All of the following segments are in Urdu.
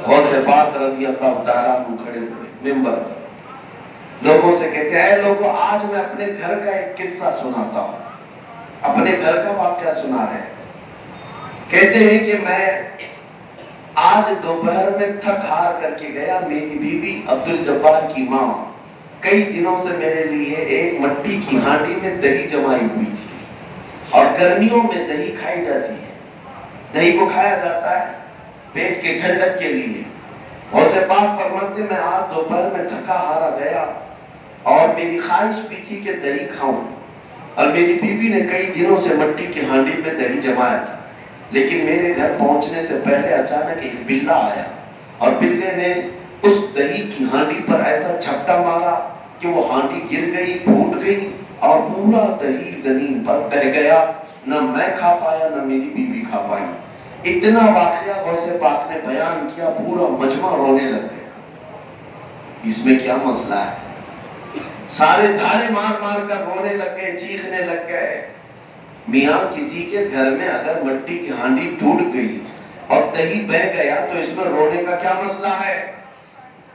غوث پاک رضی اللہ تعالیٰ عنہ کھڑے ہوئے ممبر پر، لوگوں سے کہتے ہیں اے لوگوں، آج میں اپنے گھر کا ایک قصہ سناتا ہوں، اپنے گھر کا واقعہ سنا رہے ہیں۔ کہتے ہیں کہ میں آج دوپہر میں تھک ہار کر کے گیا، میری بیوی عبدالجبار کی ماں کئی دنوں سے میرے لیے ایک مٹی کی ہانڈی میں دہی جمائی ہوئی تھی، اور گرمیوں میں دہی کھائی جاتی ہے، دہی کو کھایا جاتا ہے پیٹ کے ٹھنڈک کے لیے۔ غوث پاک فرماتے میں آج دوپہر میں تھکا ہارا گیا اور میری خواہش بھی تھی کہ دہی کھاؤں، اور میری بیوی نے کئی دنوں سے مٹی کی ہانڈی میں دہی جمایا تھا، لیکن میرے گھر پہنچنے سے پہلے اچانک ایک بلہ آیا، اور بلے نے اس دہی کی ہانڈی پر ایسا جھپٹا مارا کہ وہ ہانڈی گر گئی، پھوٹ گئی، اور پورا دہی زمین پر گر گیا۔ نہ میں کھا پایا، نہ میری بیوی کھا پائی۔ اتنا واقعہ غوث پاک نے بیان کیا، پورا مجمع رونے لگ گیا۔ اس میں کیا مسئلہ ہے؟ سارے دھاڑے مار مار کر رونے لگ گئے، چیخنے لگ گئے۔ میاں کسی کے گھر میں اگر مٹی کی ہانڈی ٹوٹ گئی اور دہی بہہ گیا تو اس میں رونے کا کیا مسئلہ ہے؟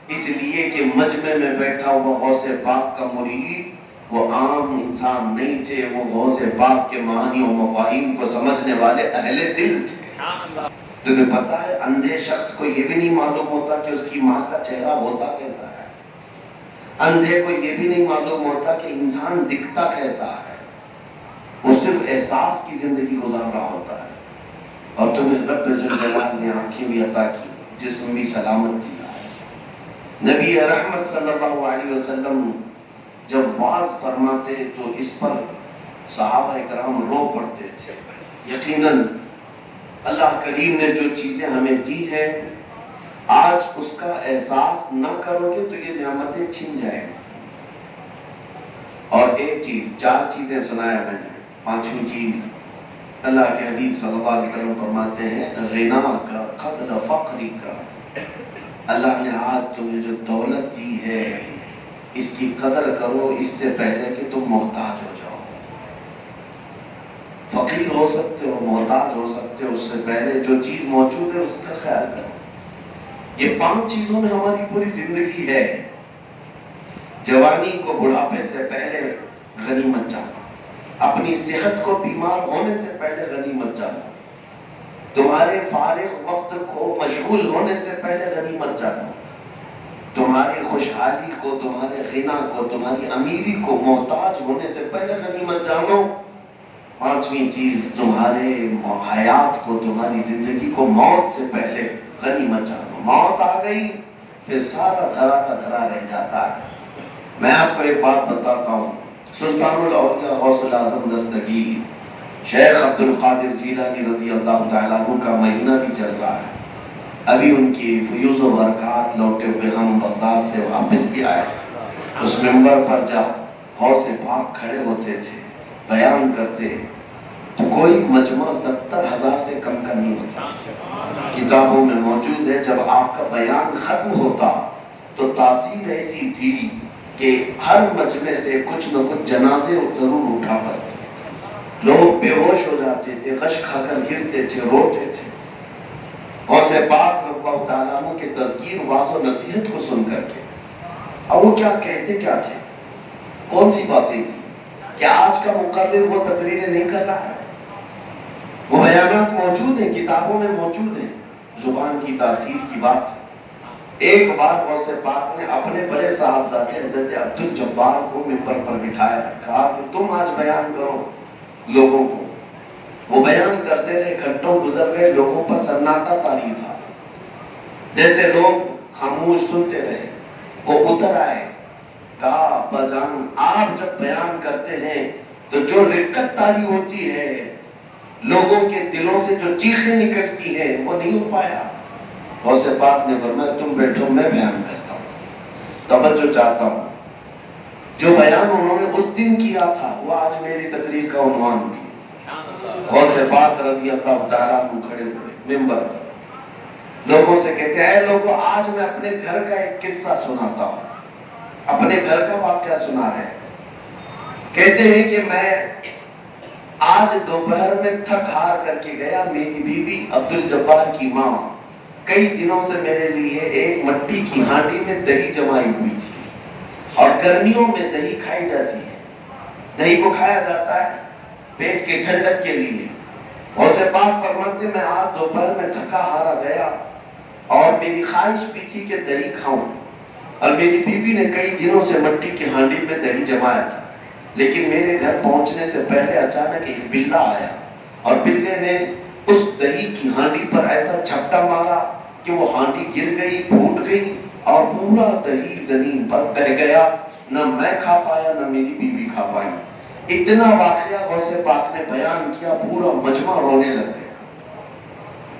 اس لیے کہ مجمع میں بیٹھا ہوا غوث پاک کا مرید وہ عام انسان نہیں تھے، وہ غوث پاک کے معانی و مفاہیم کو سمجھنے والے اہل دل تھے۔ تمہیں پتا ہے اندھے شخص کو یہ بھی نہیں معلوم ہوتا کہ اس کی ماں کا چہرہ ہوتا کیسا ہے، اندھے کو یہ بھی نہیں معلوم ہوتا کہ انسان دکھتا کیسا ہے، وہ صرف احساس کی زندگی گزار رہا ہوتا ہے۔ اور تمہیں رب ذوالجلال نے آنکھیں بھی عطا کی، جسم بھی سلامت دیا ہے۔ نبی رحمت صلی اللہ علیہ وسلم جب واعظ فرماتے تو اس پر صحابہ کرام رو پڑتے تھے۔ یقیناً اللہ کریم نے جو چیزیں ہمیں دی ہیں، آج اس کا احساس نہ کرو گے تو یہ نعمتیں چھن جائیں گی۔ اور ایک چیز، 4 چیزیں سنایا میں نے، 5ویں چیز اللہ کے حبیب صلی اللہ علیہ وسلم فرماتے ہیں غنا کا قبل فقر کا، اللہ نے آج تمہیں جو دولت دی ہے اس کی قدر کرو اس سے پہلے کہ تم محتاج ہو جاؤ۔ فقیر ہو سکتے ہو، محتاج ہو سکتے ہو، اس سے پہلے جو چیز موجود ہے اس کا خیال کرو۔ یہ 5 چیزوں میں ہماری پوری زندگی ہے۔ جوانی کو بڑھاپے سے پہلے غنیمت جانو، اپنی صحت کو بیمار ہونے سے پہلے غنیمت جانو، تمہارے فارغ وقت کو مشغول ہونے سے پہلے غنیمت جانو، تمہاری خوشحالی کو، تمہارے غنا کو، تمہاری امیری کو محتاج ہونے سے پہلے غنیمت جانو۔ 5ویں چیز تمہارے حیات کو، تمہاری زندگی کو موت سے پہلے غنیمت جانو۔ موت آ گئی پھر سارا دھرا کا دھرا رہ جاتا ہے۔ میں آپ کو ایک بات بتاتا ہوں، سلطان الاولیاء غوث الاعظم دستگیر شیخ عبد القادر جیلانی رضی اللہ تعالیٰ عنہ کا مہینہ بھی چل رہا ہے، ابھی ان کی فیوز و برکات لوٹے ہوئے ہم بغداد سے واپس بھی آئے۔ اس منبر پر جب غوث پاک کھڑے ہوتے تھے بیان کرتے تو کوئی مجمع 70,000 سے کم کا نہیں ہوتا۔ کتابوں میں موجود ہے جب آپ کا بیان ختم ہوتا تو تاثیر ایسی تھی کہ ہر مجمع سے کچھ نہ کچھ جنازے ضرور اٹھا پڑتے، لوگ بے ہوش ہو جاتے تھے، غش کھا کر گرتے تھے، روتے تھے۔ غوث پاک رضی اللہ تعالیٰ عنہ کے تذکیر، واعظ و نصیحت کو سن کر کے اب وہ کیا کہتے کیا تھے، کون سی باتیں تھی؟ کیا آج کا مقرر وہ تقریریں نہیں کر رہا ہے؟ وہ بیانات موجود ہیں، کتابوں میں موجود ہیں، زبان کی تاثیر کی بات ہے۔ ایک بار غوث پاک نے اپنے بڑے صاحبزادے حضرت عبدالجبار کو منبر پر بٹھایا، کہا کہ تم آج بیان کرو لوگوں کو۔ وہ بیان کرتے رہے، گھنٹوں گزر گئے، لوگوں پر سناٹا طاری تھا، جیسے لوگ خاموش سنتے رہے۔ وہ اتر آئے، کہا ابا جان آپ جب بیان کرتے ہیں تو جو رقت طاری ہوتی ہے، لوگوں کے دلوں سے جو چیخیں نکلتی ہیں، وہ نہیں ہو پایا۔ غوث پاک نے فرمایا تم بیٹھو، میں بیان کرتا ہوں، توجہ چاہتا ہوں۔ جو بیان انہوں نے اس دن کیا تھا وہ آج میری تقریر کا عنوان بھی ہے۔ غوث پاک رضی اللہ تعالیٰ عنہ کھڑے ہوئے منبر پر، لوگوں سے کہتے ہیں اے لوگوں، آج میں اپنے گھر کا ایک قصہ سناتا ہوں، اپنے گھر کا واقعہ سنا رہے ہیں۔ کہتے ہیں کہ میں آج دوپہر میں تھک ہار کر کے گیا، میری بیوی عبدالجبار کی ماں کئی دنوں سے میرے لیے ایک مٹی کی ہانڈی میں دہی جمائی ہوئی تھی، اور گرمیوں میں دہی کھائی جاتی ہے، دہی کو کھایا جاتا ہے پیٹ کے ٹھنڈک کے لیے۔ غوث پاک فرماتے میں آج دوپہر میں تھکا ہارا گیا اور میری خواہش بھی تھی کہ دہی کھاؤں، اور میری بیوی نے کئی دنوں سے مٹی کی ہانڈی میں دہی جمایا تھا، لیکن میرے گھر پہنچنے سے پہلے اچانک ایک بلہ آیا، اور بلے نے اس دہی کی ہانڈی پر ایسا جھپٹا مارا کہ وہ ہانڈی گر گئی، پھوٹ گئی، اور پورا دہی زمین پر بہہ گیا۔ نہ میں کھا پایا، نہ میری بیوی کھا پائی۔ اتنا واقعہ غوث پاک نے بیان کیا، پورا مجمع رونے لگ گیا۔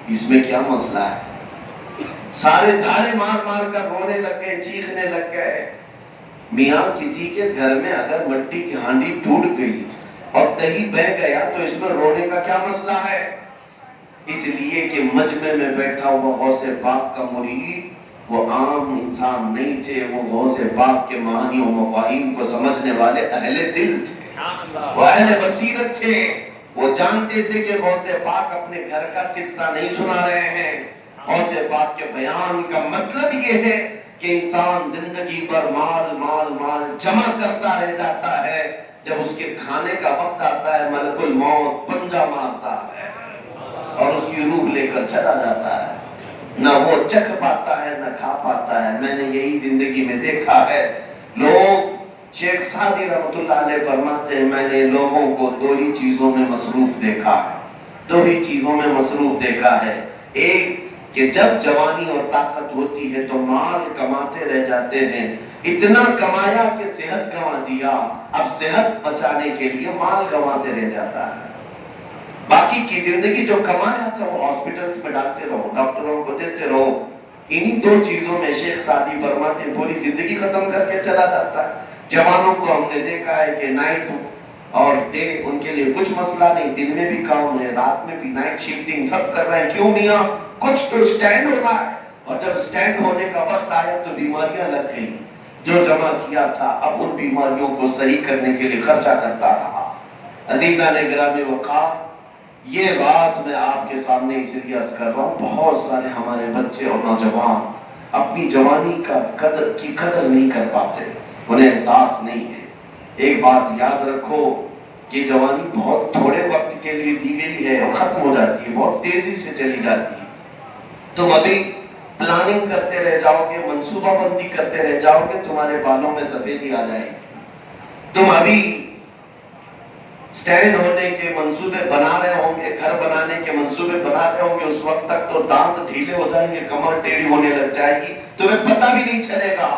اس میں کیا مسئلہ ہے؟ سارے دھاڑے مار مار کر رونے لگ گئے، چیخنے لگ گئے۔ میاں کسی کے گھر میں اگر مٹی کی ہانڈی ٹوٹ گئی اور دہی بہہ گیا تو اس میں رونے کا کیا مسئلہ ہے؟ اس لیے کہ مجمع میں بیٹھا ہوا غوث پاک کا مرید وہ عام انسان نہیں تھے، وہ غوث پاک کے معانی و مفاہیم کو سمجھنے والے اہل دل تھے، وہ اہل بصیرت تھے۔ وہ جانتے تھے کہ غوث پاک اپنے گھر کا قصہ نہیں سنا رہے ہیں، غوث پاک کے بیان کا مطلب یہ ہے کہ انسان زندگی پر مال مال مال جمع کرتا رہ جاتا ہے، جب اس کے کھانے کا وقت آتا ہے ملک الموت پنجہ مارتا ہے اور اس کی روح لے کر چلا جاتا ہے، نہ وہ چکھ پاتا ہے نہ کھا پاتا ہے۔ میں نے یہی زندگی میں دیکھا ہے۔ لوگ، شیخ سعدی رحمۃ اللہ علیہ فرماتے ہیں میں نے لوگوں کو دو ہی چیزوں میں مصروف دیکھا ہے، دو ہی چیزوں میں مصروف دیکھا ہے۔ ایک کہ جب جوانی اور طاقت ہوتی ہے تو مال کماتے رہ جاتے ہیں، اتنا کمایا کہ صحت گنوا دیا، اب صحت بچانے کے لیے مال گنواتے رہ جاتا ہے۔ باقی کی زندگی جو کمایا تھا وہ ہاسپٹلز میں ڈالتے رہو، ڈاکٹروں کو دیتے رہو۔ انہی دو چیزوں میں شیخ سعدی فرماتے ہیں پوری زندگی ختم کر کے چلا جاتا ہے۔ جوانوں کو ہم نے دیکھا ہے کہ نائٹ اور ڈے ان کے لیے کچھ مسئلہ نہیں، دن میں بھی کام ہے، رات میں بھی نائٹ شفٹنگ سب کر رہے ہیں۔ کیوں میاں؟ کچھ تو سٹینڈ ہونا ہے، اور جب سٹینڈ ہونے کا وقت آیا تو بیماریاں لگ گئی۔ جو جمع کیا تھا اب ان بیماریوں کو صحیح کرنے کے لیے خرچہ کرتا رہا۔ عزیزان گرامی وقار، یہ بات میں آپ کے سامنے اس لیے عرض کر رہا ہوں، بہت سارے ہمارے بچے اور نوجوان اپنی جوانی کی قدر نہیں کر پاتے، انہیں احساس نہیں ہے۔ ایک بات یاد رکھو کہ جوانی بہت تھوڑے وقت کے لیے دی گئی ہے اور ختم ہو جاتی ہے، بہت تیزی سے چلی جاتی ہے۔ تم ابھی پلاننگ کرتے رہ جاؤ گے، منصوبہ بندی کرتے رہ جاؤ گے، تمہارے بالوں میں سفیدی آ جائے گی۔ تم ابھی سٹینڈ ہونے کے منصوبے بنا رہے ہوں گے، گھر بنانے کے منصوبے بنا رہے ہوں گے، اس وقت تک تو دانت ڈھیلے ہو جائیں گے، کمر ٹیڑھی ہونے لگ جائے گی، تمہیں پتہ بھی نہیں چلے گا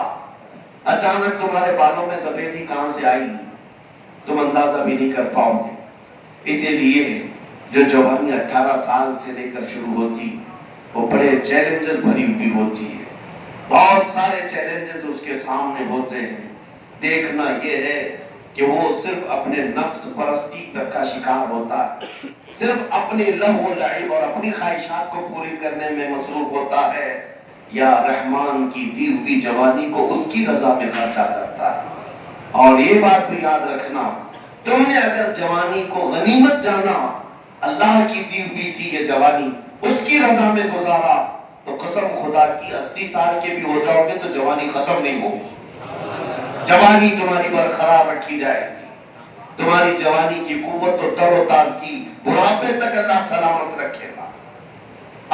اچانک تمہارے بالوں میں سفیدی کہاں سے آئی، تم اندازہ بھی نہیں کر پاؤ گے۔ اسی لیے جو جوانی 18 سال سے لے کر شروع ہوتی وہ بڑے چیلنجز بھری ہوئی ہوتی ہے، بہت سارے چیلنجز اس کے سامنے ہوتے ہیں۔ دیکھنا یہ ہے کہ وہ صرف اپنے نفس پرستی کا شکار ہوتا ہے، صرف اپنے لہو و لعب اور اپنی خواہشات کو پوری کرنے میں مصروف ہوتا ہے، یا رحمان کی دی ہوئی جوانی کو اس کی رضا میں خرچہ کرتا ہے۔ اور یہ بات بھی یاد رکھنا، تم نے اگر جوانی کو غنیمت جانا، اللہ کی دی ہوئی تھی یہ جوانی، اس کی رضا میں گزارا، تو قسم خدا کی 80 سال کے بھی ہو جاؤ گے تو جوانی ختم نہیں ہوگی، جوانی تمہاری برقرار رکھی جائے گی۔ تمہاری جوانی کی قوت و تر و تازگی بڑھاپے تک اللہ سلامت رکھے گا۔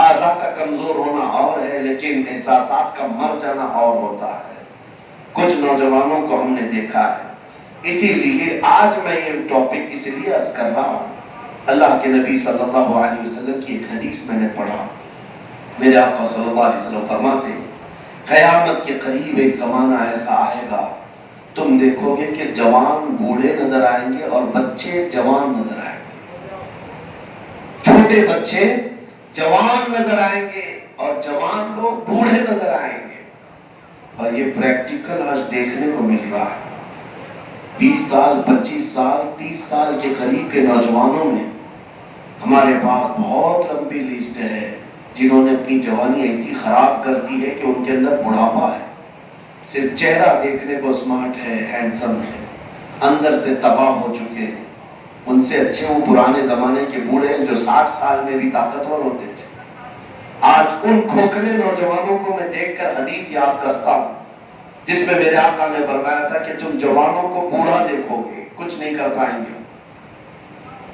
اعضاء کا کمزور ہونا اور ہے، لیکن احساسات کا مر جانا اور ہوتا ہے۔ کچھ نوجوانوں کو ہم نے دیکھا ہے، اسی لیے آج میں یہ ٹاپک اس لیے عرض کر رہا ہوں۔ اللہ کے نبی صلی اللہ علیہ وسلم کی ایک حدیث میں نے پڑھا، میرے آقا صلی اللہ علیہ وسلم فرماتے ہیں قیامت کے قریب ایک زمانہ ایسا آئے گا، تم دیکھو گے کہ جوان بوڑھے نظر آئیں گے اور بچے جوان نظر آئیں گے، چھوٹے بچے جوان نظر آئیں گے اور جوان لوگ بوڑھے نظر آئیں گے۔ اور یہ پریکٹیکل آج دیکھنے کو مل رہا ہے۔ 20 سال 25 سال 30 سال کے قریب کے نوجوانوں میں ہمارے پاس بہت لمبی لسٹ ہے جنہوں نے اپنی جوانی ایسی خراب کر دی ہے کہ ان کے اندر بڑھاپا ہے، صرف چہرہ دیکھنے کو سمارٹ ہے، ہینڈسم ہے، اندر سے تباہ ہو چکے ہیں۔ ان سے اچھے وہ پرانے زمانے کے بوڑھے ہیں جو 60 سال میں بھی طاقتور ہوتے تھے۔ آج ان کھوکھلے نوجوانوں کو میں دیکھ کر حدیث یاد کرتا ہوں جس میں میرے آقا نے فرمایا تھا کہ تم جوانوں کو بوڑھا دیکھو گے، کچھ نہیں کر پائیں گے،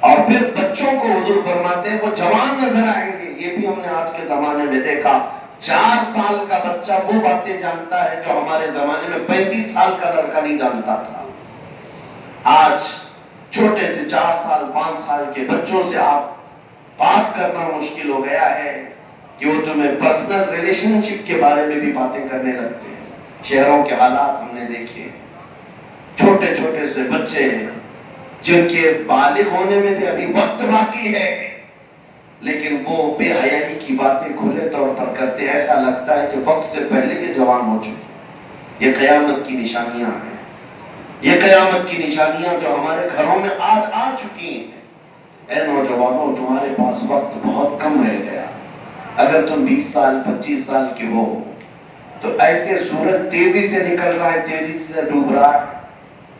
اور پھر بچوں کو حضور فرماتے ہیں وہ جوان نظر آئیں گے۔ یہ بھی ہم نے آج کے زمانے میں دیکھا، 4 سال کا بچہ وہ باتیں جانتا ہے جو ہمارے زمانے میں 35 سال کا لڑکا نہیں جانتا تھا۔ آج چھوٹے سے 4 سال 5 سال کے بچوں سے آپ بات کرنا مشکل ہو گیا ہے کہ وہ تمہیں پرسنل ریلیشن شپ کے بارے میں بھی باتیں کرنے لگتے ہیں۔ شہروں کے حالات ہم نے دیکھے، چھوٹے چھوٹے سے بچے جن کے بالغ ہونے میں بھی ابھی وقت باقی ہے، لیکن وہ بے حیائی کی باتیں کھلے طور پر کرتے، ایسا لگتا ہے کہ وقت سے پہلے یہ جوان ہو چکے۔ یہ قیامت کی نشانیاں ہیں، یہ قیامت کی نشانیاں جو ہمارے گھروں میں آج آ چکی ہیں۔ اے نوجوانوں، تمہارے پاس وقت بہت کم رہ گیا۔ اگر تم 20 سال 25 سال کے ہو تو ایسے سورج تیزی سے نکل رہا ہے، تیزی سے ڈوب رہا ہے،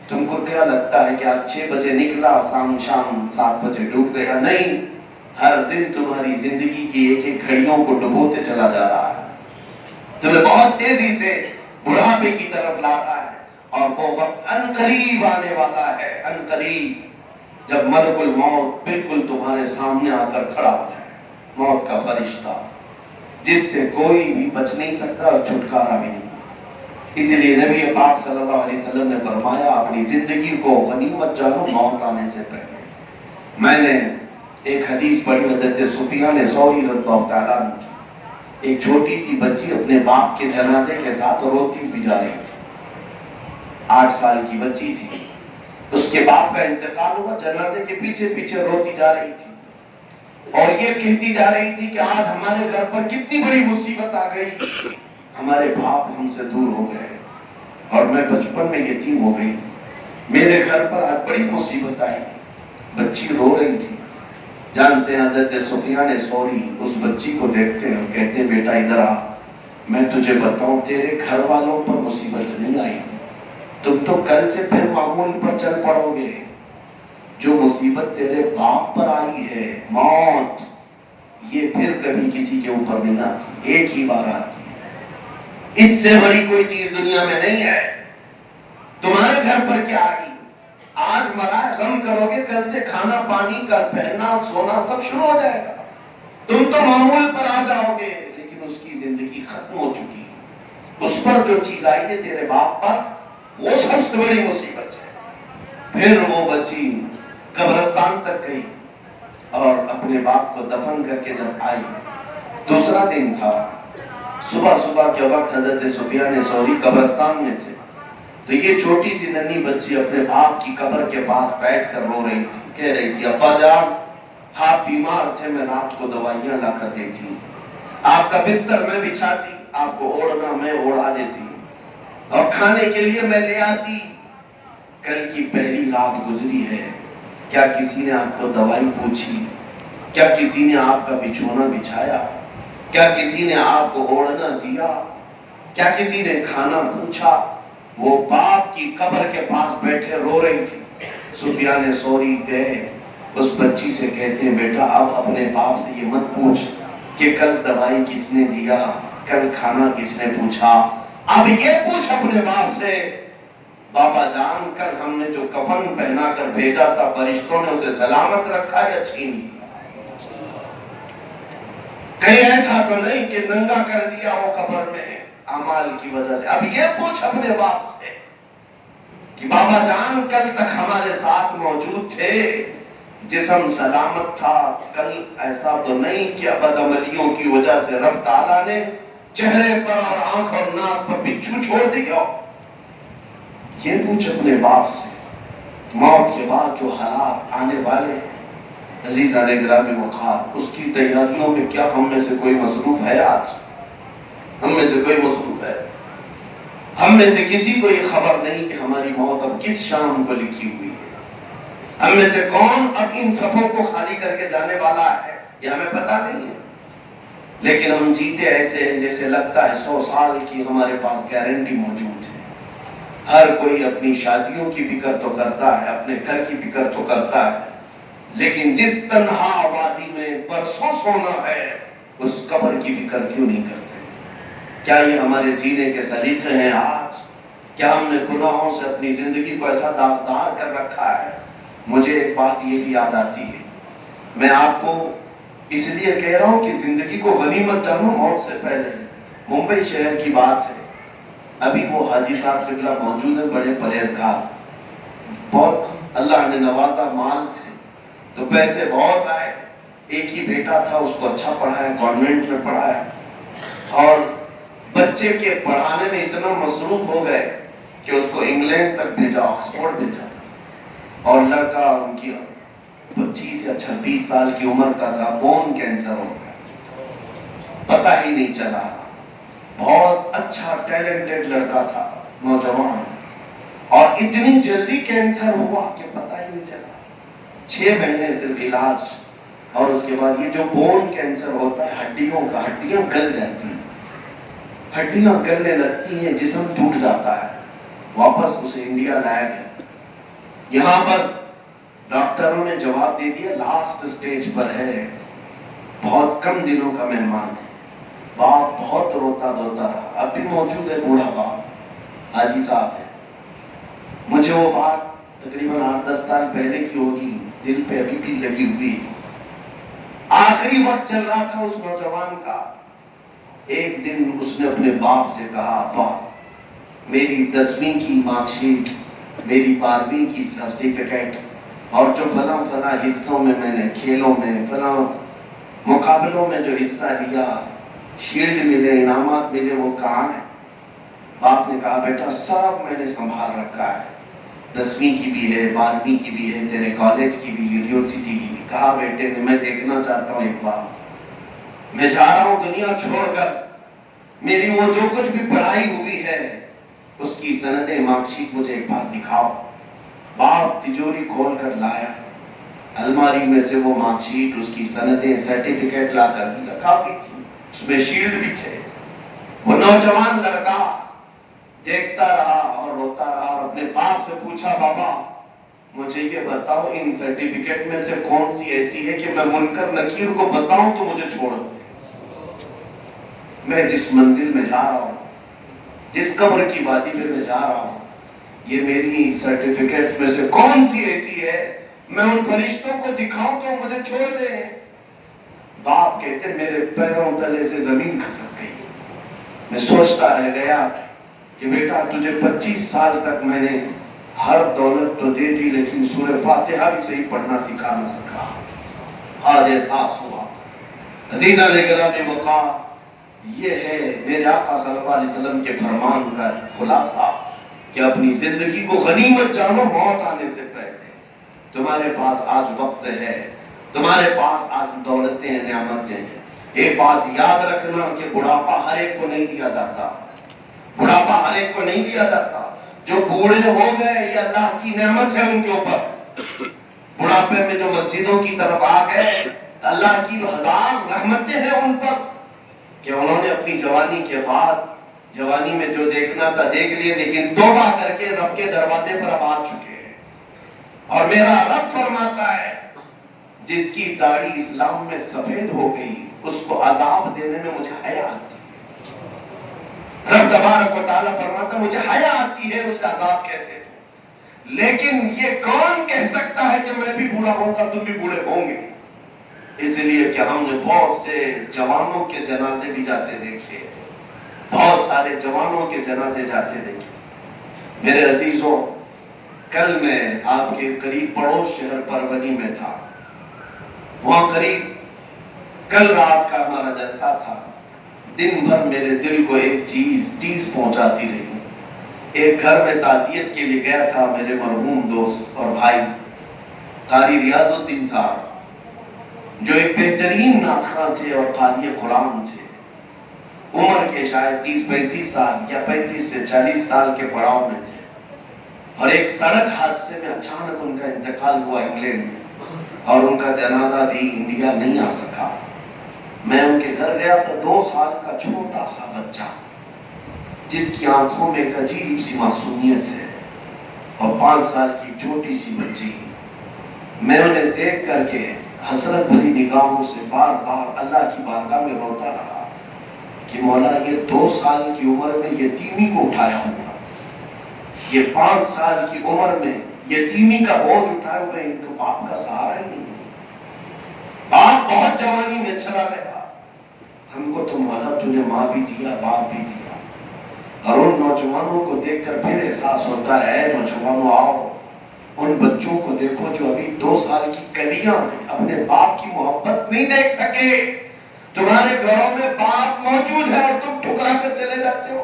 تم کو کیا لگتا ہے کہ آج 6 بجے نکلا، شام 7 بجے ڈوب گیا؟ نہیں، ہر دن تمہاری زندگی کی ایک ایک گھڑیوں کو ڈبوتے چلا جا رہا ہے، تمہیں بہت تیزی سے بڑھاپے کی طرف لا رہا ہے، اور وہ وقت ان قریب آنے والا ہے، ان قریب، جب ملک الموت بالکل تمہارے سامنے آ کر کھڑا ہوتا ہے، موت کا فرشتہ جس سے کوئی بھی بچ نہیں سکتا اور چھٹکارا بھی نہیں۔ اسی لیے نبی پاک صلی اللہ علیہ وسلم نے فرمایا اپنی زندگی کو غنیمت جانو موت آنے سے پہلے۔ میں نے ایک حدیث پڑھی حضرت سفیان ثوری رضی اللہ تعالیٰ عنہ کی، ایک چھوٹی سی بچی اپنے باپ کے جنازے کے ساتھ روتی ہوئی جا رہی تھی، 8 سال کی بچی تھی، اس کے باپ کا انتقال ہوا، جنازے کے پیچھے پیچھے روتی جا رہی تھی، اور یہ کہتی جا رہی تھی کہ آج ہمارے گھر پر کتنی بڑی مصیبت آ گئی، ہمارے باپ ہم سے دور ہو گئے اور میں بچپن میں یتیم ہو گئی، میرے گھر پر آج بڑی مصیبت آئی۔ بچی رو رہی تھی۔ جانتے ہیں حضرت سفیان ثوری اس بچی کو دیکھتے ہیں اور کہتے ہیں بیٹا ادھر آ، میں تجھے بتاؤں تیرے گھر والوں پر مصیبت نہیں آئی، تم تو کل سے پھر معمول پر چل پڑو گے، جو مصیبت تیرے باپ پر آئی ہے موت، یہ پھر کبھی کسی کے اوپر نہیں آتی، ایک ہی بار آتی ہے، اس سے بڑی کوئی چیز دنیا میں نہیں ہے۔ تمہارے گھر پر کیا آئی؟ آج مرا غم کرو گے، کل سے کھانا پانی کا پہننا سونا سب شروع ہو جائے گا، تم تو معمول پر آ جاؤ گے، لیکن اس کی زندگی ختم ہو چکی، اس پر جو چیز آئی ہے تیرے باپ پر وہ سب سے بڑی مصیبت ہے۔ پھر وہ بچی قبرستان تک گئی اور اپنے باپ کو دفن کر کے جب آئی، دوسرا دن تھا، صبح کے وقت حضرت سفیان ثوری قبرستان میں تھے، تو یہ چھوٹی سی ننھی بچی اپنے باپ کی قبر کے پاس بیٹھ کر رو رہی تھی، کہہ رہی تھی ابا جان آپ بیمار تھے، میں رات کو دوائیاں لا کر دیتی، آپ کا بستر میں بچھاتی، آپ کو اوڑھنا میں اوڑھا دیتی، اور کھانے کے لیے میں لے آتی، کل کی پہلی رات گزری ہے، کیا کسی نے آپ کو دوائی پوچھی؟ کیا کسی نے آپ کا بچھونا بچھایا؟ کیا کسی نے آپ کو اوڑھنا دیا؟ کیا کسی نے کھانا پوچھا؟ وہ باپ کی قبر کے پاس بیٹھے رو رہی تھی۔ سفیان ثوری گئے اس بچی سے کہتے ہیں بیٹا اب اپنے باپ سے یہ مت پوچھ کہ کل دوائی کس نے دیا، کل کھانا کس نے پوچھا، اب یہ پوچھ اپنے باپ سے بابا جان کل ہم نے جو کفن پہنا کر بھیجا تھا فرشتوں نے اسے سلامت رکھا یا چھین لیا؟ کہیں ایسا تو نہیں کہ ننگا کر دیا ہو قبر میں اعمال کی وجہ سے؟ اب یہ پوچھ اپنے باپ سے کہ بابا جان کل تک ہمارے ساتھ موجود تھے، جسم سلامت تھا، کل ایسا تو نہیں کہ بدعملیوں کی وجہ سے رب تعالیٰ نے چہرے پر اور آنکھ اور ناک پر بچھو چھوڑ دیا؟ یہ پوچھ اپنے باپ سے۔ موت کے بعد جو حالات آنے والے عزیزان گرامی وقار، اس کی تیاریوں میں کیا ہم میں سے کوئی مصروف ہے؟ آج ہم میں سے کوئی مصروف ہے؟ ہم میں سے کسی کو یہ خبر نہیں کہ ہماری موت اب کس شام کو لکھی ہوئی ہے؟ ہم میں سے کون اب ان صفوں کو خالی کر کے جانے والا ہے یہ ہمیں پتا نہیں ہے، لیکن ہم جیتے ایسے ہیں جیسے لگتا ہے 100 سال کی ہمارے پاس گارنٹی موجود ہے۔ ہر کوئی اپنی شادیوں کی فکر تو کرتا ہے، اپنے گھر کی فکر تو کرتا ہے، لیکن جس تنہا وادی میں برسوں سونا ہے اس قبر کی فکر کیوں نہیں کرتے؟ کیا یہ ہمارے جینے کے سلیقے ہیں آج؟ کیا ہم نے گناہوں سے اپنی زندگی کو ایسا داغدار کر رکھا ہے؟ مجھے ایک بات یہ بھی یاد آتی ہے، میں آپ کو اس لیے کہہ رہا ہوں کہ زندگی کو غنیمت جانو موت سے پہلے۔ ممبئی شہر کی بات ہے، ابھی وہ حاجی صاحب قبلہ موجود ہیں، بڑے پرہیزگار، بہت اللہ نے نوازا مال سے، تو پیسے بہت آئے، ایک ہی بیٹا تھا، اس کو اچھا پڑھایا، گورنمنٹ میں پڑھایا، اور بچے کے پڑھانے میں اتنا مصروف ہو گئے کہ اس کو انگلینڈ تک بھیجا، آکسفورڈ بھیجا، اور لڑکا ان کی 25 یا 26 سال کی عمر کا تھا، بون کینسر ہو گیا، پتہ ہی نہیں چلا۔ بہت اچھا ٹیلنٹڈ لڑکا تھا، نوجوان، اور اتنی جلدی کینسر ہوا کہ پتہ ہی نہیں چلا۔ 6 مہینے صرف علاج، اور اس کے بعد یہ جو بون کینسر ہوتا ہے ہڈیوں کا، ہڈیاں گل جاتی ہیں، ہڈیاں گلنے لگتی ہیں، جسم ٹوٹ جاتا ہے۔ واپس اسے انڈیا لایا گیا، یہاں پر ڈاکٹروں نے جواب دے دیا لاسٹ سٹیج پر ہے، بہت کم دنوں کا مہمان ہے۔ باپ بہت روتا دھوتا رہا، اب بھی موجود ہے بوڑھا باپ، حاجی صاحب ہے۔ مجھے وہ بات تقریباً 8-10 سال پہلے کی ہوگی، دل پہ ابھی بھی لگی ہوئی۔ آخری وقت چل رہا تھا اس نوجوان کا، ایک دن اس نے اپنے باپ سے کہا، ابا میری 10ویں کی مارک شیٹ، میری 12ویں کی سرٹیفکیٹ، اور جو فلاں فلاں حصوں میں میں نے کھیلوں میں فلاں مقابلوں میں جو حصہ لیا، شیلڈ ملے، انعامات ملے، وہ کہاں ہیں؟ باپ نے کہا بیٹا سب میں نے سنبھال رکھا ہے، 10ویں کی بھی ہے، 12ویں کی بھی ہے، تیرے کالج کی بھی، یونیورسٹی کی بھی۔ کہا بیٹے نے میں دیکھنا چاہتا ہوں ایک بار، میں جا رہا ہوں دنیا چھوڑ کر، میری وہ جو کچھ بھی پڑھائی ہوئی ہے اس کی سندیں، مارک شیٹ مجھے ایک بار دکھاؤ۔ باپ تجوری کھول کر لایا، الماری میں سے وہ مارک شیٹ، اس کی سندیں، سرٹیفکیٹ لا کر دیا، کافی تھی، اس میں شیلڈ بھی تھے۔ وہ نوجوان لڑکا دیکھتا رہا اور روتا رہا، اور اپنے باپ سے پوچھا، بابا مجھے یہ بتاؤ ان سرٹیفکیٹ میں سے کون سی ایسی ہے کہ میں منکر نکیر کو بتاؤں تو مجھے چھوڑ دے؟ میں جس منزل میں جا رہا ہوں، جس قبر کی وادی میں میں جا رہا ہوں، یہ میری سرٹیفکیٹس میں سے کون سی ایسی ہے میں ان فرشتوں کو دکھاؤں تو مجھے چھوڑ دیں؟ باپ کہتے میرے پیروں تلے سے زمین کھسک گئی، میں سوچتا رہ گیا کہ بیٹا تجھے 25 سال تک میں نے ہر دولت تو دے دی، لیکن سورہ فاتحہ بھی صحیح پڑھنا سکھا نہ سکا۔ آج احساس ہوا، عزیزان گرامی وقار، یہ ہے میرے آقا صلی اللہ علیہ وسلم کے فرمان کا خلاصہ کہ اپنی زندگی کو غنیمت جانو موت آنے سے پہلے۔ تمہارے پاس آج وقت ہے، تمہارے پاس آج دولتیں ہیں، نعمتیں ہیں۔ ایک بات یاد رکھنا کہ بڑھاپا ہر ایک کو نہیں دیا جاتا، بڑھاپا ہر ایک کو نہیں دیا جاتا۔ جو بوڑھے ہو گئے یہ اللہ کی نعمت ہے ان کے اوپر، بڑھاپے میں جو مسجدوں کی طرف آ گئے اللہ کی 1000 رحمتیں ہیں ان پر کہ انہوں نے اپنی جوانی کے بعد، جوانی میں جو دیکھنا تھا دیکھ لیے، لیکن توبہ کر کے رب کے دروازے پر اب آ چکے ہیں۔ اور میرا رب فرماتا ہے جس کی داڑھی اسلام میں سفید ہو گئی اس کو عذاب دینے میں مجھے حیا آتی ہے۔ رب تبارک و تعالیٰ فرماتا ہے مجھے حیا آتی ہے اس کا عذاب کیسے دوں، لیکن یہ کون کہہ سکتا ہے کہ میں بھی بوڑھا ہوں گا تم بھی بوڑھے ہوں گے؟ اس لیے کہ ہم نے بہت سے جوانوں کے جنازے بھی جاتے دیکھے، بہت سارے جوانوں کے جنازے جاتے دیکھے۔ میرے عزیزوں، کل میں آپ کے قریب پڑوس شہر پربنی میں تھا، وہاں قریب کل رات کا ہمارا جلسہ تھا۔ دن بھر میرے دل کو ایک چیز ٹیس پہنچاتی رہی۔ ایک گھر میں تعزیت کے لیے گیا تھا، میرے مرحوم دوست اور بھائی قاری ریاض الدین صاحب جو ایک بہترین نعت خواں تھے اور قاری قرآن تھے، عمر کے شاید 30-35 سال یا 35 سے 40 سال کے پڑاؤ میں تھے، اور ایک سڑک حادثے میں اچانک ان کا انتقال ہوا انگلینڈ میں، اور ان کا جنازہ بھی انڈیا نہیں آ سکا۔ میں ان کے گھر گیا تھا، 2 سال کا چھوٹا سا بچہ جس کی آنکھوں میں ایک عجیب سی معصومیت ہے، اور 5 سال کی چھوٹی سی بچی۔ میں انہیں دیکھ کر کے حسرت بھری نگاہوں سے بار بار اللہ کی بارگاہ میں روتا رہا کہ مولا یہ 2 سال کی عمر میں یتیمی کو اٹھایا ہوا، یہ 5 سال کی عمر میں یتیمی کا بوجھ اٹھائے ہوئے، ان کو باپ کا سہارا ہی نہیں ہے، باپ بہت جوانی میں چلا گیا، ہم کو تو مولا تو نے ماں بھی دیا باپ بھی دیا۔ اور ان نوجوانوں کو دیکھ کر پھر احساس ہوتا ہے، نوجوانوں آؤ ان بچوں کو دیکھو جو ابھی 2 سال کی کلیاں ہیں، اپنے باپ کی محبت نہیں دیکھ سکے، تمہارے گھروں میں باپ موجود ہے اور تم ٹھکرا کر چلے جاتے ہو،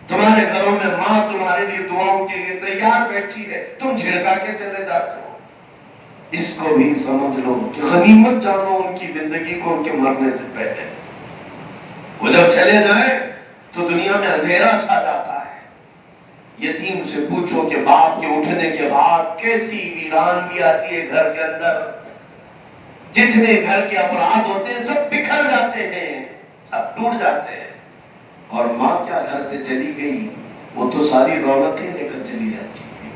تمہارے گھروں میں ماں تمہارے لیے دعاؤں کے لیے تیار بیٹھی ہے، تم جھڑکا کے چلے جاتے ہو۔ اس کو بھی سمجھ لو کہ غنیمت جانو ان کی زندگی کو ان کے مرنے سے پہلے، وہ جب چلے جائیں تو دنیا میں اندھیرا چھا جاتا ہے۔ یتیم سے پوچھو کہ باپ کے اٹھنے کے بعد کیسی ویرانگی آتی ہے گھر کے اندر، جتنے گھر کے افراد ہوتے ہیں سب بکھر جاتے ہیں، سب ٹوٹ جاتے ہیں، اور ماں کیا گھر سے چلی گئی وہ تو ساری رونقیں لے کر چلی جاتی ہے،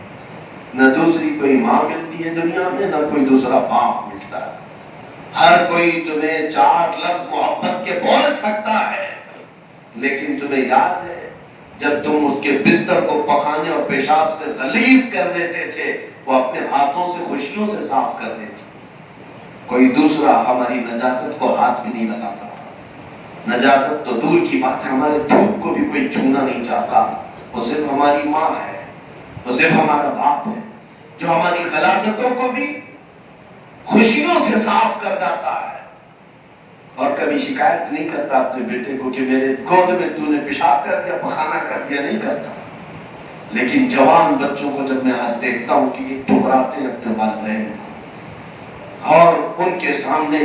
نہ دوسری کوئی ماں ملتی ہے دنیا میں، نہ کوئی دوسرا باپ ملتا ہے، ہر کوئی تمہیں 4 لفظ محبت کے بول سکتا ہے، لیکن تمہیں یاد ہے جب تم اس کے بستر کو پخانے اور پیشاب سے غلیظ کر دیتے تھے وہ اپنے ہاتھوں سے خوشیوں سے صاف کر دیتے، کوئی دوسرا ہماری نجاست کو ہاتھ بھی نہیں لگاتا، نجاست تو دور کی بات ہے، ہمارے دودھ کو بھی کوئی چھونا نہیں چاہتا، وہ صرف ہماری ماں ہے، وہ صرف ہمارا باپ ہے جو ہماری غلاظتوں کو بھی خوشیوں سے صاف کر جاتا ہے، اور کبھی شکایت نہیں کرتا اپنے بیٹے کو کہ میرے گود میں تو نے پیشاب کر دیا پخانا کر دیا، نہیں کرتا۔ لیکن جوان بچوں کو جب میں آج دیکھتا ہوں کہ یہ ٹھکراتے ہیں اپنے والدین کو اور ان کے سامنے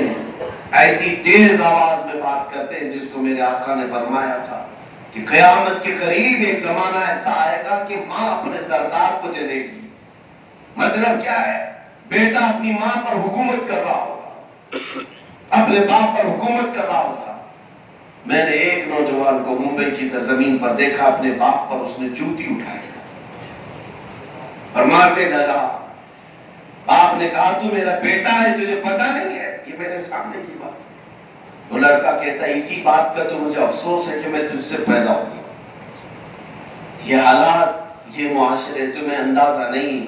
ایسی تیز آواز میں بات کرتے ہیں جس کو میرے آقا نے فرمایا تھا کہ قیامت کے قریب ایک زمانہ ایسا آئے گا کہ ماں اپنے سردار کو جلے گی۔ مطلب کیا ہے؟ بیٹا اپنی ماں پر حکومت کر رہا ہوگا، اپنے باپ پر حکومت کر رہا ہوگا۔ میں نے ایک نوجوان کو ممبئی کی سرزمین پر دیکھا، اپنے باپ پر اس نے جوتی اٹھائی اور مارنے لگا، باپ نے کہا تو میرا بیٹا ہے تجھے پتہ نہیں ہے؟ یہ میرے سامنے کی بات ہے۔ وہ لڑکا کہتا ہے اسی بات کا تو مجھے افسوس ہے کہ میں تجھ سے پیدا ہوں۔ یہ حالات، یہ معاشرے، تمہیں اندازہ نہیں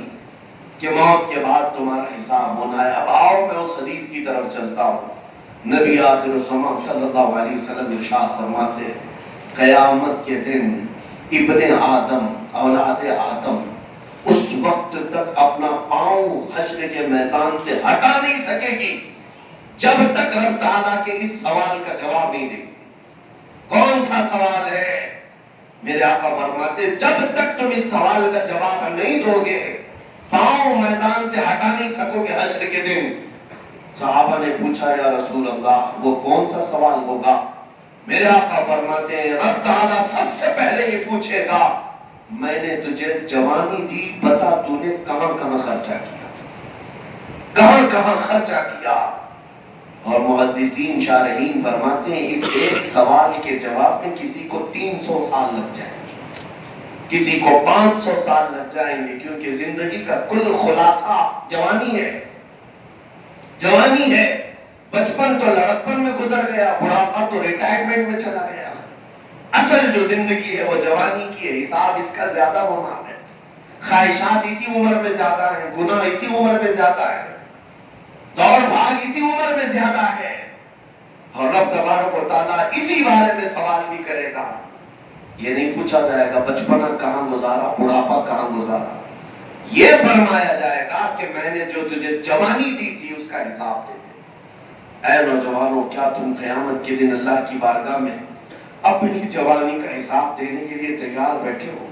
کہ موت کے بعد تمہارا حساب ہونا ہے۔ اب آؤ میں اس حدیث کی طرف چلتا ہوں۔ نبی آخر الزمان صلی اللہ علیہ وسلم ارشاد فرماتے ہیں قیامت کے دن ابن آدم، اولاد آدم اس وقت تک اپنا پاؤں حشر کے میدان سے ہٹا نہیں سکے گی جب تک رب تعالیٰ کے اس سوال کا جواب نہیں دے گی۔ کون سا سوال ہے؟ میرے آقا فرماتے جب تک تم اس سوال کا جواب نہیں دو گے پاؤں میدان سے ہٹا نہیں سکو گے حشر کے دن۔ صحابہ نے پوچھا یا رسول اللہ وہ کون سا سوال ہوگا؟ میرے آقا فرماتے ہیں رب تعالیٰ سب سے پہلے یہ پوچھے گا میں نے تجھے جوانی دی، بتا تو نے کہاں کہاں خرچہ کیا، کہاں کہاں خرچہ کیا؟ اور محدثین شارحین فرماتے ہیں اس ایک سوال کے جواب میں کسی کو 300 سال لگ جائیں گے، کسی کو 500 سال لگ جائیں گے، کیونکہ زندگی کا کل خلاصہ جوانی ہے۔ جوانی ہے، بچپن تو لڑکپن میں گزر گیا، بڑھاپا تو ریٹائرمنٹ میں چلا گیا، اصل جو زندگی ہے وہ جوانی کی ہے، حساب اس کا زیادہ ہونا ہے، خواہشات اسی عمر میں زیادہ ہیں، گناہ اسی عمر میں زیادہ ہے، دوڑ بھاگ اسی عمر میں زیادہ ہے، اور رب تبارک و تعالیٰ اسی بارے میں سوال بھی کرے گا۔ یہ نہیں پوچھا جائے گا بچپنا کہاں گزارا، بڑھاپا کہاں گزارا، یہ فرمایا جائے گا کہ میں نے جو تجھے جوانی دی تھی اس کا حساب دے دے۔ اے نوجوانوں کیا تم قیامت کے دن اللہ کی بارگاہ میں اپنی جوانی کا حساب دینے کے لیے تیار بیٹھے ہو؟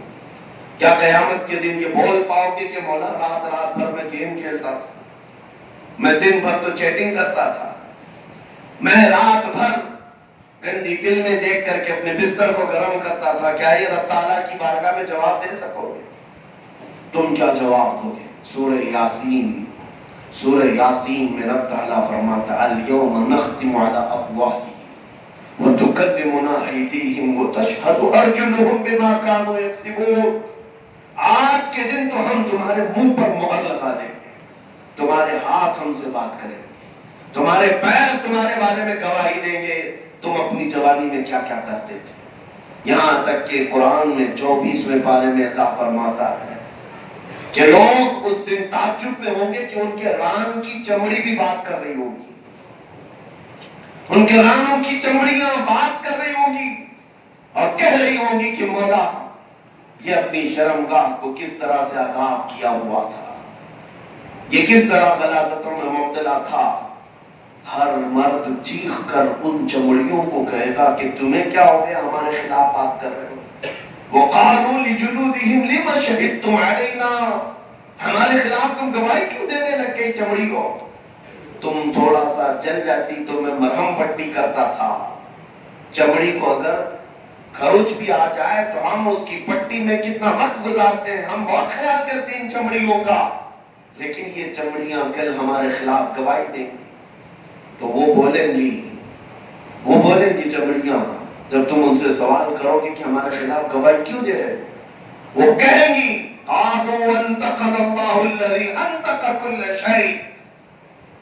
کیا قیامت کے دن یہ بول پاؤ گے کہ مولا رات بھر میں گیم کھیلتا تھا، میں دن بھر تو چیٹنگ کرتا تھا، میں رات بھر گندی فلمیں دیکھ کر کے اپنے بستر کو گرم کرتا تھا، کیا یہ رب تعالیٰ کی بارگاہ میں جواب دے سکو گے؟ تم کیا جواب دو گے؟ سورہ یاسین میں رب تعالیٰ فرماتا الیوم نختم علی افواہہم وتکلمنا ایدیہم وتشہد ارجلہم بما کانوا یکسبون۔ آج کے دن تو ہم تمہارے منہ پر مہر لگا دیں گے، تمہارے ہاتھ ہم سے بات کریں گے، تمہارے پیر تمہارے بارے میں گواہی دیں گے تم اپنی جوانی میں کیا کیا کرتے تھے. یہاں تک کہ قرآن میں 24ویں پارے میں اللہ فرماتا ہے کہ لوگ اس دن تعجب میں ہوں گے کہ ان کے ران کی چمڑی بھی بات کر رہی ہوگی. ان کے رانوں کی چمڑیاں بات کر رہی ہوں گی اور کہہ رہی ہوں گی کہ مولا یہ اپنی شرمگاہ کو کس طرح سے عذاب کیا ہوا تھا, یہ کس طرح غلاظتوں میں مبتلا تھا. ہر مرد چیخ کر ان چمڑیوں کو کہے گا کہ تمہیں کیا ہو گیا ہمارے خلاف بات کر رہے ہو. وَقَالُوا لِجُلُودِهِمْ لِمَ شَهِدتُّمْ عَلَيْنَا, ہمارے خلاف تم گواہی کیوں دینے لگ گئی چمڑی کو. تم تھوڑا سا جل جاتی تو میں مرہم پٹی کرتا تھا. چمڑی کو اگر خروچ بھی آ جائے تو ہم اس کی پٹی میں کتنا وقت گزارتے ہیں, ہم بہت خیال کرتے ہیں ان چمڑیوں کا. لیکن یہ چمڑیاں کل ہمارے خلاف گواہی دیں گی تو وہ بولیں گی چمڑیاں جب تم ان سے سوال کرو گے کہ ہمارے خلاف گواہی کیوں دے رہے, وہ کہیں گی قالوا انطقنا اللہ الذی انطق کل شیء,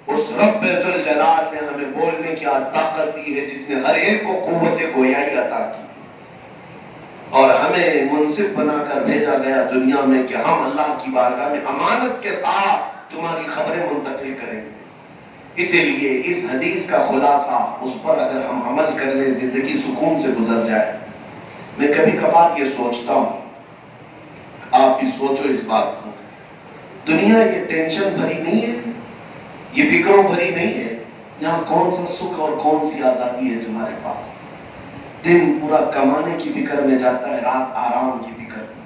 اس رب ذوالجلال نے ہمیں بولنے کی طاقت دی ہے جس نے ہر ایک کو قوت گویائی عطا کی اور ہمیں منصف بنا کر بھیجا گیا دنیا میں کہ ہم اللہ کی بارگاہ میں امانت کے ساتھ تمہاری خبریں منتقل کریں گے. اسی لیے اس حدیث کا خلاصہ, اس پر اگر ہم عمل کر لیں زندگی سکون سے گزر جائے. میں کبھی کبھار یہ سوچتا ہوں, آپ بھی سوچو اس بات کو, دنیا یہ ٹینشن بھری نہیں ہے, یہ فکروں بھری نہیں ہے. یہاں کون سا سکھ اور کون سی آزادی ہے تمہارے پاس. دن پورا کمانے کی فکر میں جاتا ہے, رات آرام کی فکر میں.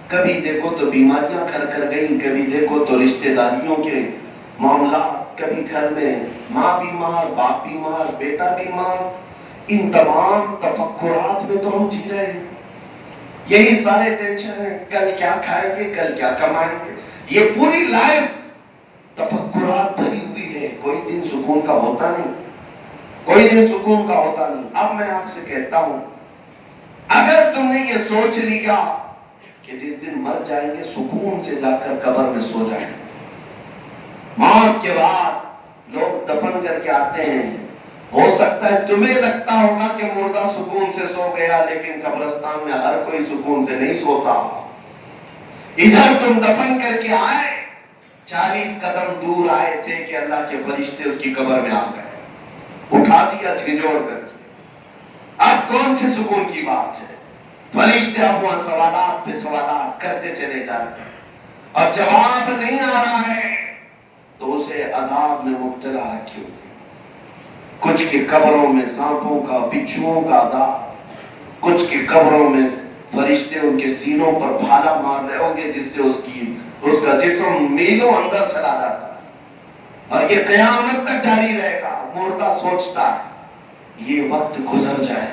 کبھی دیکھو تو بیماریاں کر گئی, کبھی دیکھو تو رشتہ داریوں کے معاملات, کبھی گھر میں ماں بیمار, باپ بیمار, بیٹا بیمار. ان تمام تفکرات میں تو ہم جی رہے ہیں. یہی سارے ٹینشن ہیں, کل کیا کھائیں گے, کل کیا کمائیں گے. یہ پوری لائف تفکرات بھری ہوئی ہے. کوئی دن سکون کا ہوتا نہیں, کوئی دن سکون کا ہوتا نہیں. اب میں آپ سے کہتا ہوں, اگر تم نے یہ سوچ لیا کہ جس دن مر جائیں گے سکون سے جا کر قبر میں سو جائیں گے, موت کے بعد لوگ دفن کر کے آتے ہیں, ہو سکتا ہے تمہیں لگتا ہوگا کہ مردہ سکون سے سو گیا, لیکن قبرستان میں ہر کوئی سکون سے نہیں سوتا. ادھر تم دفن کر کے آئے, 40 قدم دور آئے تھے کہ اللہ کے فرشتے اس کی قبر میں آ گئے, اٹھا دیا جھنجھوڑ کر کے. اب کون سے سکون کی بات ہے. فرشتے اب وہاں سوالات پہ سوالات کرتے چلے جاتے اور جواب نہیں آ رہا ہے تو اسے عذاب میں مبتلا رکھی ہوئی. کچھ کی قبروں میں سانپوں کا, بچھوؤں کا عذاب, کچھ کی قبروں میں فرشتے ان کے سینوں پر بھالا مار رہے ہوں گے جس سے اس کا جسم میلوں اندر چلا جاتا ہے, اور یہ قیامت تک جاری رہے گا. مردہ سوچتا ہے یہ وقت گزر جائے,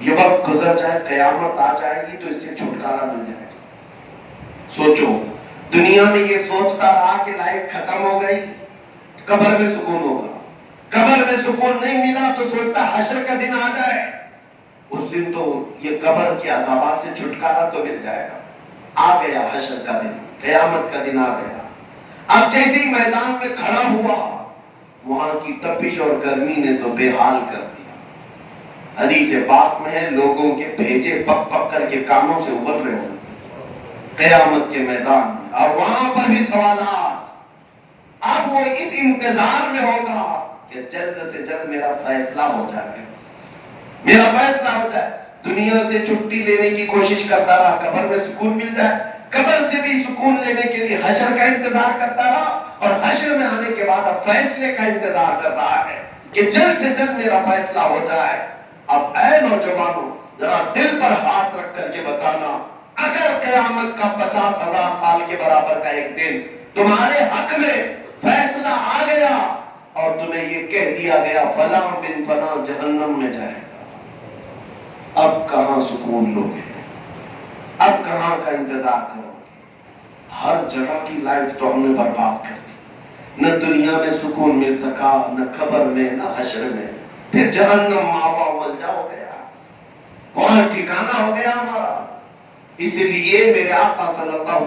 یہ وقت گزر جائے, قیامت آ جائے گی تو اس سے چھٹکارا مل جائے گا. سوچو, دنیا میں یہ سوچتا رہا کہ لائف ختم ہو گئی, قبر میں سکون ہوگا. قبر میں سکون نہیں ملا تو سوچتا حشر کا دن آ جائے, اس دن تو یہ قبر کے عذابات سے چھٹکارا تو مل جائے گا. آ گیا حشر کا دن, قیامت کا دن آ گیا. اب جیسے ہی میدان میں کھڑا ہوا, وہاں کی تپش اور گرمی نے تو بے حال کر دیا. حدیث پاک میں ہے لوگوں کے بھیجے پک پک کر کے کانوں سے ابل رہے ہوتے قیامت کے میدان میں, اور وہاں پر بھی سوالات. اب وہ اس انتظار میں ہوگا کہ جلد سے جلد میرا فیصلہ ہو جائے, میرا فیصلہ ہو جائے. دنیا سے چھٹی لینے کی کوشش کرتا رہا, قبر میں سکون مل جائے. قبر سے بھی سکون لینے کے لیے حشر کا انتظار کرتا رہا, اور حشر میں آنے کے بعد اب فیصلے کا انتظار کر رہا ہے کہ جلد سے جلد میرا فیصلہ ہو جائے. اب اے نوجوانوں, ذرا دل پر ہاتھ رکھ کر کے بتانا, اگر قیامت کا 50,000 سال کے برابر کا ایک دن تمہارے حق میں فیصلہ آ گیا اور تمہیں یہ کہہ دیا گیا فلاں بن فلاں جہنم میں جائے گا, اب کہاں سکون لوگے, اب کہاں کا انتظار کرو گے. ہر جگہ کی لائف تو ہم نے برباد کر دی, نہ دنیا میں سکون مل سکا, نہ قبر میں, نہ حشر میں. پھر جہنم ماوا ملجا ہو گیا, وہاں ٹھکانہ ہو گیا ہمارا. اس لیے میرے آقا صلی اللہ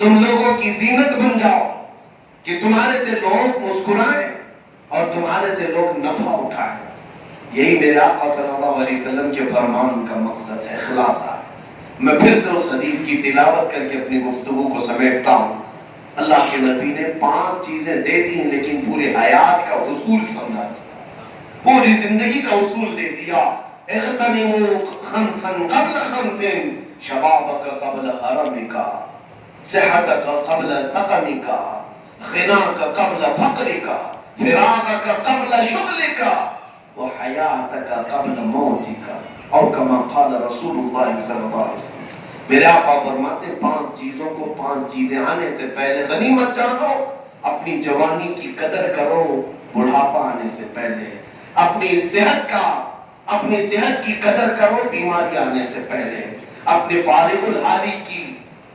تم لوگوں کی زینت بن جاؤ کہ تمہارے سے لوگ مسکرائیں اور تمہارے سے لوگ نفع اٹھائیں. یہی میرے آقا صلی اللہ علیہ وسلم کے فرمان کا مقصد ہے، خلاصہ. میں پھر سے اس حدیث کی تلاوت کر کے اپنی گفتگو کو سمیٹتا ہوں. اللہ کے نبی نے 5 چیزیں دے دی لیکن پورے حیات کا اصول سمجھا دیا، پوری زندگی کا اصول دے دیا. اغتنموا خمسا قبل خمس، شبابک قبل حرمک، صحتک قبل سقمک، غناک قبل فقرک، فراغک قبل شغلک، وحیاتک قبل موتک، اور کما قال رسول اللہ صلی اللہ علیہ وسلم. میرے آقا فرماتے ہیں 5 چیزوں کو 5 چیزیں آنے سے پہلے غنیمت جانو. اپنی جوانی کی قدر کرو بڑھاپا آنے سے پہلے. اپنی صحت کی قدر کرو بیماری آنے سے پہلے. اپنے فارغ الحالی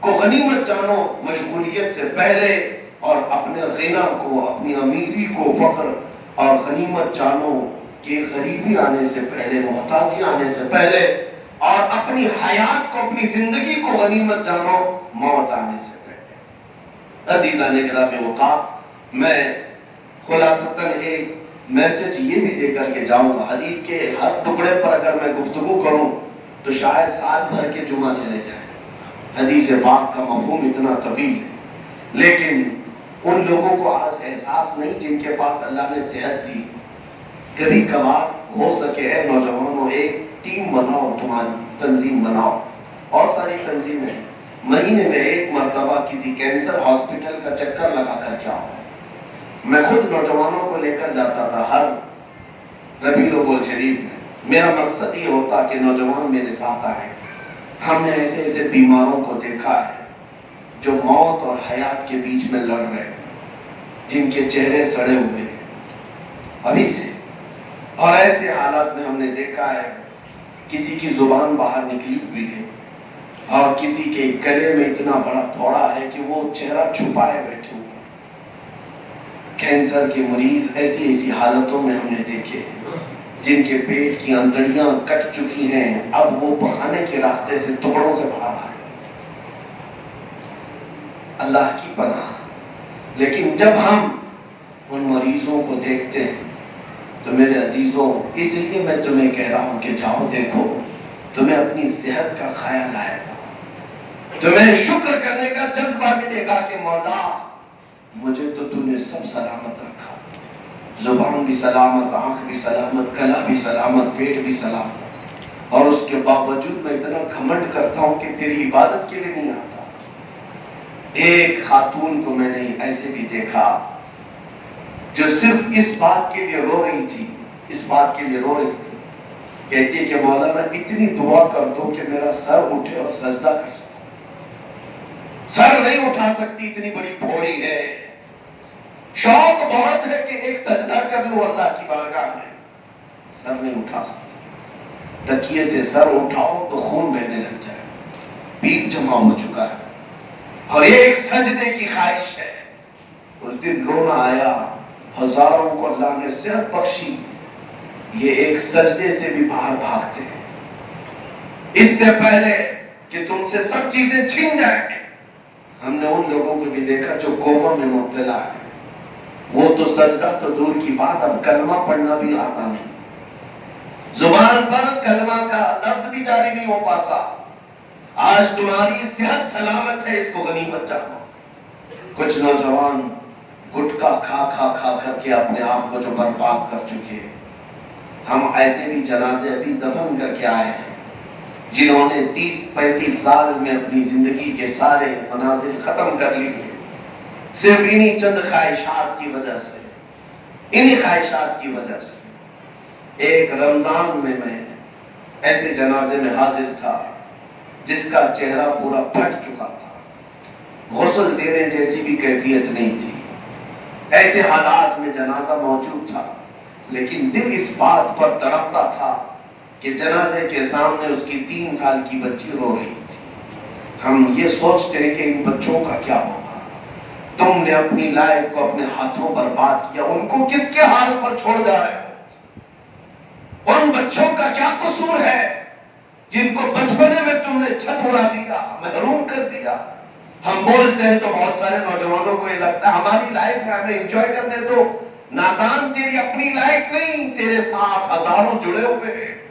کو غنیمت جانو مشغولیت سے پہلے. اور اپنے غنا کو، اپنی امیری کو فقر اور غنیمت جانو کہ غریبی آنے سے پہلے، محتاجی آنے سے پہلے. اور اپنی حیات کو، اپنی زندگی کو غنیمت جانو موت آنے سے پہلے. عزیزان گرامی وقار، میں خلاصتاً ایک میسج یہ بھی دے کر کے جاؤں گا. حدیث کے ہر ٹکڑے پر اگر میں گفتگو کروں تو شاید سال بھر کے جمعہ چلے جائیں. حدیث پاک کا مفہوم اتنا طویل ہے، لیکن ان لوگوں کو آج احساس نہیں جن کے پاس اللہ نے صحت دی. کبھی کبھار ہو سکے اے نوجوانوں ایک ٹیم بناؤ، تمہاری تنظیم بناؤ. بہت ساری تنظیمیں مہینے میں ایک مرتبہ کسی کینسر ہاسپٹل کا چکر لگا کر کے آؤ. میں خود نوجوانوں کو لے کر جاتا تھا ہر ربیع الاول شریف میں. میرا مقصد یہ ہوتا کہ نوجوان میرے ساتھ آئے. ہم نے ایسے ایسے بیماروں کو دیکھا ہے جو موت اور حیات کے بیچ میں لڑ رہے ہیں، جن کے چہرے سڑے ہوئے ہیں ابھی سے. اور ایسے حالات میں ہم نے دیکھا ہے کسی کی زبان باہر نکلی ہوئی ہے اور کسی کے گلے میں اتنا بڑا پھوڑا ہے کہ وہ چہرہ چھپائے بیٹھے ہوئے. کینسر کے مریض ایسی حالتوں میں ہم نے دیکھے جن کے پیٹ کی اندڑیاں کٹ چکی ہیں، اب وہ پخانے کے راستے سے ٹکڑوں سے باہر آئے. اللہ کی پناہ. لیکن جب ہم ان مریضوں کو دیکھتے ہیں تو میرے عزیزوں، اس لیے میں تمہیں کہہ رہا ہوں کہ جاؤ دیکھو، تمہیں اپنی صحت کا خیال آئے گا، تمہیں شکر کرنے کا جذبہ ملے گا کہ مولا مجھے تو نے سب سلامت رکھا. زبان بھی سلامت، آنکھ بھی سلامت، گلا بھی سلامت، پیٹ بھی سلامت، اور اس کے باوجود میں اتنا گھمنڈ کرتا ہوں کہ تیری عبادت کے لیے نہیں آتا. ایک خاتون کو میں نے ایسے بھی دیکھا جو صرف اس بات کے لیے رو رہی تھی، کہتی ہے کہ مولانا اتنی دعا کر دو کہ میرا سر اٹھے اور سجدہ کر سکوں. سر نہیں اٹھا سکتی، اتنی بڑی پھوڑی ہے. شوق بہت ہے کہ ایک سجدہ کر لو اللہ کی بارگاہ میں، سر نہیں اٹھا سکتی. تکیے سے سر اٹھاؤ تو خون بہنے لگ جائے، پیٹ جمع ہو چکا ہے، اور ایک سجدے کی خواہش ہے. اس دن رونا آیا، ہزاروں کو اللہ نے صحت بخشی، یہ ایک سجدے سے بھی باہر بھاگتے ہیں. اس سے پہلے کہ تم سے سب چیزیں چھن جائیں. ہم نے ان لوگوں کو بھی دیکھا جو کوما میں مبتلا ہے، وہ تو سجدہ تو دور کی بات، اب کلمہ پڑھنا بھی آتا نہیں، زبان پر کلمہ کا لفظ بھی جاری نہیں ہو پاتا. آج تمہاری صحت سلامت ہے، اس کو غنیمت جانو. کچھ نوجوان گٹکا کھا کر کے اپنے آپ کو جو برباد کر چکے. ہم ایسے بھی جنازے ابھی دفن کر کے آئے ہیں جنہوں نے 30-35 سال میں اپنی زندگی کے سارے منازل ختم کر لیے صرف انہی چند خواہشات کی وجہ سے. ایک رمضان میں ایسے جنازے میں حاضر تھا جس کا چہرہ پورا پھٹ چکا تھا، غسل دینے جیسی بھی کیفیت نہیں تھی. ایسے حالات میں جنازہ موجود تھا، لیکن دل اس بات پر تڑپتا تھا کہ جنازے کے سامنے اس کی 3 سال کی بچی رو رہی تھی. ہم یہ سوچتے ہیں کہ ان بچوں کا کیا ہوگا. تم نے اپنی لائف کو اپنے ہاتھوں برباد کیا، ان کو کس کے حال پر چھوڑ جا رہے ہو؟ ان بچوں کا کیا قصور ہے جن کو بچپنے میں تم نے چھت اڑا دیا، محروم کر دیا، ہم بولتے ہیں تو بہت سارے نوجوانوں کو یہ لگتا ہے ہماری لائف ہے ہمیں انجوائے کرنے دو. نادان تیری اپنی لائف نہیں, تیرے ساتھ ہزاروں جڑے ہوئے ہیں.